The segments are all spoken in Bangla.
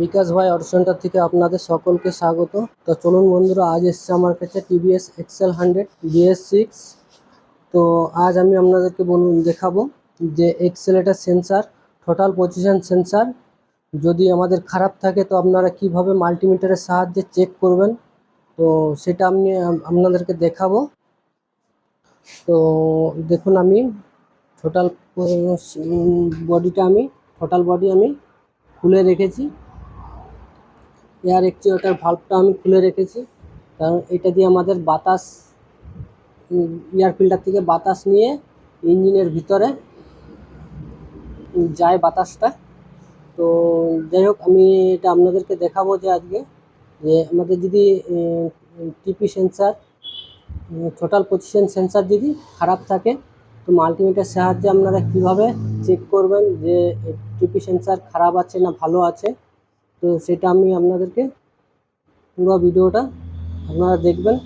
বিকাশ ভাই অটো সেন্টার থেকে আপনাদের সকলকে স্বাগত। তো চলুন বন্ধুরা, আজ এসছে আমার কাছে টিভিএস এক্সেল 100 BS6। তো আজ আমি আপনাদেরকে দেখাবো যে accelerator sensor, total position sensor যদি আমাদের খারাপ থাকে তো আপনারা কিভাবে মাল্টিমিটারের সাহায্যে চেক করবেন, তো সেটা আমি আপনাদেরকে দেখাবো। তো দেখুন, আমি টোটাল বডি আমি খুলে রেখেছি। এয়ার অ্যাকচুয়েটর ভালভটা আমি খুলে রেখেছি, কারণ এটা দিয়ে আমাদের বাতাস, এয়ার ফিল্টার থেকে বাতাস নিয়ে ইঞ্জিনের ভিতরে যায় বাতাসটা। তো যাই হোক, আমি এটা আপনাদেরকে দেখাবো যে আজকে যে আমাদের যদি টিপি সেন্সার, টোটাল পজিশন সেন্সার যদি খারাপ থাকে তো মাল্টিমিটার সাহায্যে আপনারা কিভাবে চেক করবেন যে টিপি সেন্সার খারাপ আছে না ভালো আছে। তো সেটা আমি আপনাদেরকে পুরো ভিডিওটা আপনারা দেখবেন,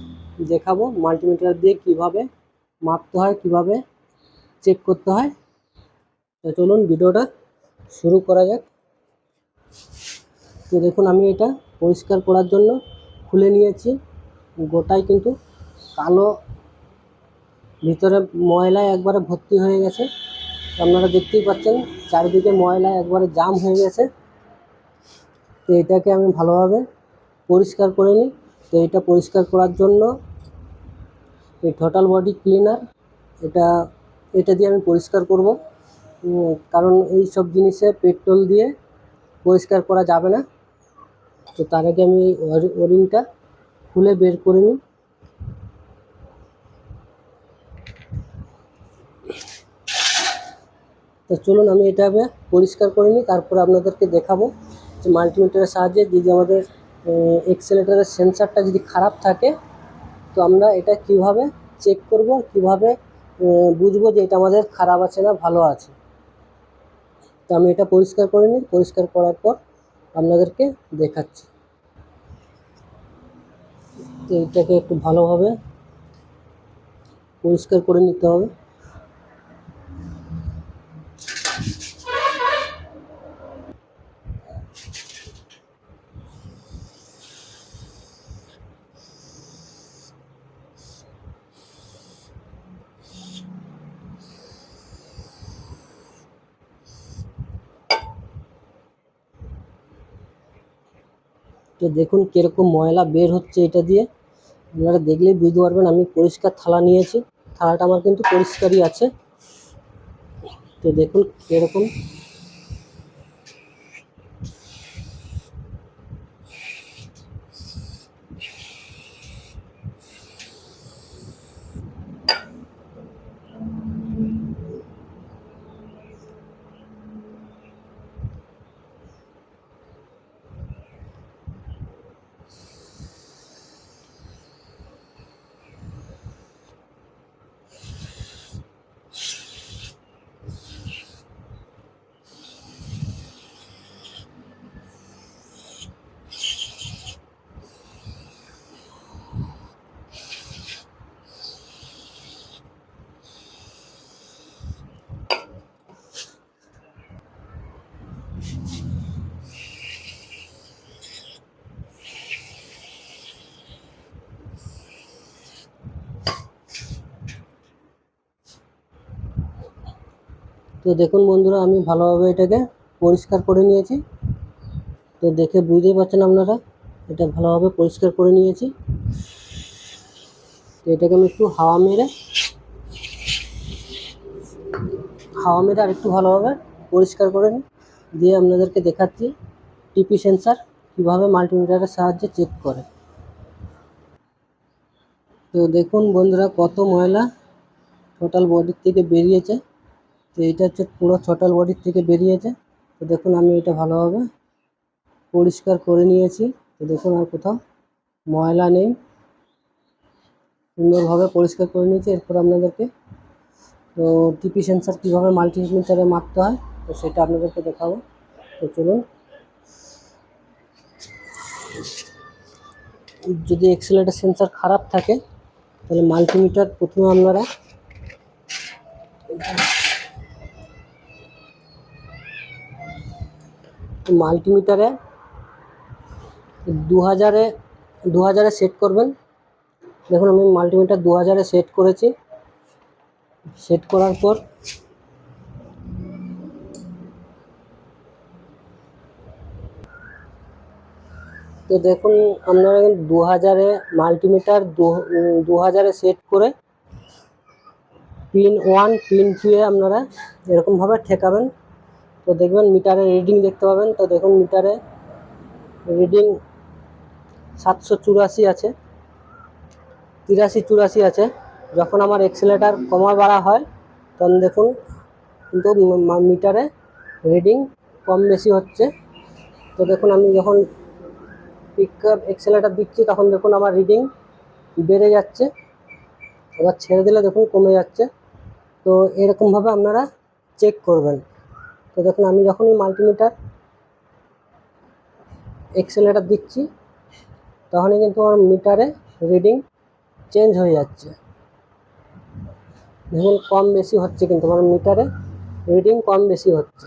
দেখাবো মাল্টিমিটার দিয়ে কিভাবে মাপতে হয়, কিভাবে চেক করতে হয়। তো চলুন ভিডিওটা শুরু করা যাক। তো দেখুন, আমি এটা পরিষ্কার করার জন্য খুলে নিয়েছি। গোটাই কিন্তু কালো, ভিতরে ময়লায় একবারে ভর্তি হয়ে গেছে। আপনারা দেখতেই পাচ্ছেন চারিদিকে ময়লায় একবারে জাম হয়ে গেছে। তো এটাকে আমি ভালোভাবে পরিষ্কার করে নিই। তো এটা পরিষ্কার করার জন্য এই টোটাল বডি ক্লিনার, এটা দিয়ে আমি পরিষ্কার করব, কারণ এই সব জিনিসে পেট্রোল দিয়ে পরিষ্কার করা যাবে না। তো তার আগে আমি ওরিংটা খুলে বের করে নিই। তো চলুন আমি এটা পরিষ্কার করে নিই, তারপর আপনাদেরকে দেখাবো যে মাল্টিমিটারের সাহায্যে যদি আমাদের এক্সেলেটারের সেন্সারটা যদি খারাপ থাকে তো আমরা এটা কিভাবে চেক করব, কিভাবে বুঝবো যে এটা আমাদের খারাপ আছে না ভালো আছে। তো আমি এটা পরিষ্কার করে নিই, পরিষ্কার করার পর আপনাদেরকে দেখাচ্ছি। তো এটাকে একটু ভালোভাবে পরিষ্কার করে নিতে হবে। তো দেখুন কীরকম ময়লা বের হচ্ছে এটা দিয়ে, আপনারা দেখলেই বুঝতে পারবেন। আমি পরিষ্কার থালা নিয়েছি, থালাটা আমার কিন্তু পরিষ্কারই আছে। তো দেখুন কীরকম তো দেখুন বন্ধুরা, আমি ভালোভাবে এটাকে পরিষ্কার করে নিয়েছি। তো দেখে বুঝতেই পারছেন আপনারা, এটা ভালোভাবে পরিষ্কার করে নিয়েছি। তো এটাকে আমি একটু হাওয়া মেরে আর একটু ভালোভাবে পরিষ্কার করে নিই, দিয়ে আপনাদেরকে দেখাচ্ছি টিপি সেন্সার কীভাবে মাল্টিমিটারের সাহায্যে চেক করে। তো দেখুন বন্ধুরা, কত ময়লা টোটাল বডির থেকে বেরিয়েছে। তো এটা হচ্ছে পুরো টোটাল বডির থেকে বেরিয়েছে। তো দেখুন আমি এটা ভালোভাবে পরিষ্কার করে নিয়েছি। তো দেখুন আর কোথাও ময়লা নেই, সুন্দরভাবে পরিষ্কার করে নিয়েছি। এরপর আপনাদেরকে তো টিপি সেন্সার কীভাবে মাল্টিমিটারে মাপতে হয় তো সেটা আপনাদেরকে দেখাবো। তো চলুন, যদি এক্সেলেটার সেন্সার খারাপ থাকে তাহলে মাল্টিমিটার প্রথমে আপনারা মাল্টিমিটারে 2000-এ সেট করবেন। দেখুন আমি মাল্টিমিটার 2000-এ সেট করেছি। সেট করার পর তো দেখুন আপনারা 2000-এ মাল্টিমিটার 2000-এ সেট করে পিন 1 পিন 2-এ আপনারা এরকমভাবে ঠেকাবেন। তো দেখবেন মিটারে রিডিং দেখতে পাবেন। তো দেখুন মিটারে রিডিং 784 আছে, 83-84 আছে। যখন আমার এক্সেলেটার কমা বাড়া হয় তখন দেখুন কিন্তু মিটারে রিডিং কম বেশি হচ্ছে। তো দেখুন আমি যখন এক্সেলেটার দিচ্ছি তখন দেখুন আমার রিডিং বেড়ে যাচ্ছে, এবার ছেড়ে দিলে দেখুন কমে যাচ্ছে। তো এরকমভাবে আপনারা চেক করবেন। তো দেখুন আমি যখনই মাল্টিমিটার এক্সেলেটার দিচ্ছি তখনই কিন্তু আমার মিটারে রিডিং চেঞ্জ হয়ে যাচ্ছে। দেখুন কম বেশি হচ্ছে, কিন্তু আমার মিটারে রিডিং কম বেশি হচ্ছে।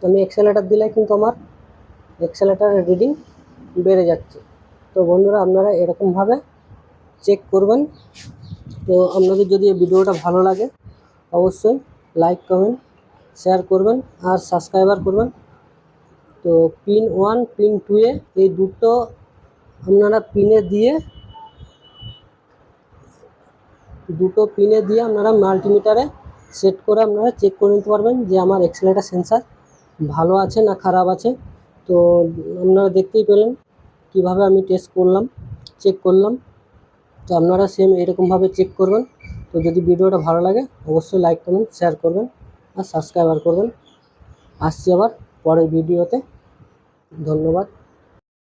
আমি এক্সেলেটার দিলে কিন্তু আমার এক্সেলেটারের রিডিং বেড়ে যাচ্ছে। তো বন্ধুরা আপনারা এরকমভাবে চেক করবেন। তো আপনাদের যদি এই ভিডিওটা ভালো লাগে অবশ্যই লাইক কমেন্ট শেয়ার করবেন আর সাবস্ক্রাইবার করবেন। তো পিন 1 পিন 2-এ এই দুটো আপনারা দুটো পিনে দিয়ে আপনারা মাল্টিমিটারে সেট করে আপনারা চেক করে নিতে পারবেন যে আমার এক্সেলেটার সেন্সার ভালো আছে না খারাপ আছে। তো আপনারা দেখতেই পেলেন কিভাবে আমি চেক করলাম। তো আপনারা সেম এরকমভাবে চেক করবেন। তো যদি ভিডিওটা ভালো লাগে অবশ্যই লাইক কমেন্ট শেয়ার করবেন আর সাবস্ক্রাইবার করবেন। আসছি আবার পরের ভিডিওতে। ধন্যবাদ।